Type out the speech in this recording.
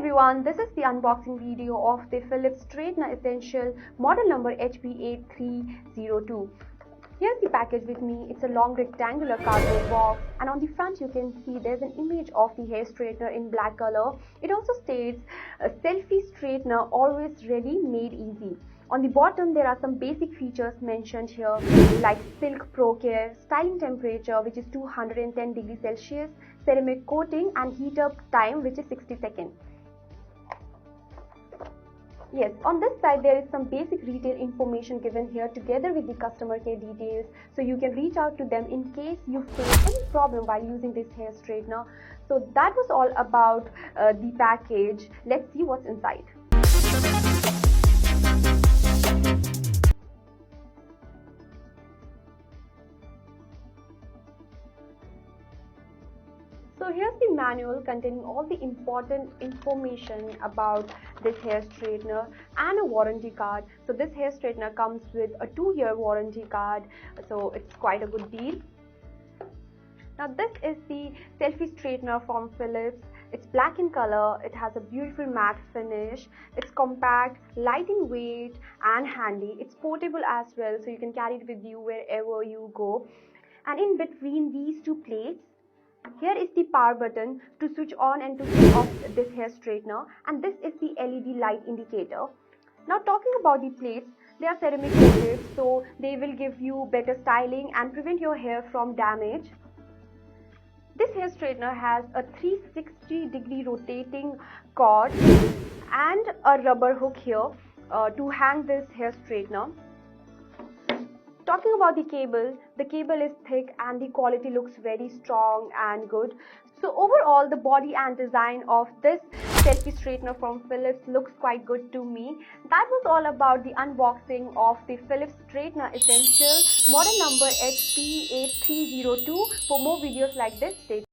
everyone, this is the unboxing video of the Philips Straightener Essential model number HP8302. Here's the package with me. It's a long rectangular cardboard box, and on the front you can see there's an image of the hair straightener in black color. It also states a selfie straightener, always ready, made easy. On the bottom there are some basic features mentioned here like silk pro care, styling temperature which is 210 degrees Celsius, ceramic coating and heat up time which is 60 seconds. Yes, on this side there is some basic retail information given here together with the customer care details, so you can reach out to them in case you face any problem while using this hair straightener. So that was all about the package. Let's see what's inside. So here's the manual containing all the important information about this hair straightener and a warranty card. So this hair straightener comes with a 2-year warranty card, so it's quite a good deal. Now this is the selfie straightener from Philips. It's black in color, it has a beautiful matte finish, it's compact, light in weight and handy. It's portable as well, so you can carry it with you wherever you go. And in between these two plates, here is the power button to switch on and to switch off this hair straightener, and this is the LED light indicator. Now talking about the plates, they are ceramic coated, so they will give you better styling and prevent your hair from damage. This hair straightener has a 360-degree rotating cord and a rubber hook here to hang this hair straightener. Talking about the cable is thick and the quality looks very strong and good. So overall, the body and design of this selfie straightener from Philips looks quite good to me. That was all about the unboxing of the Philips Straightener Essential model number HP8302. For more videos like this, stay tuned.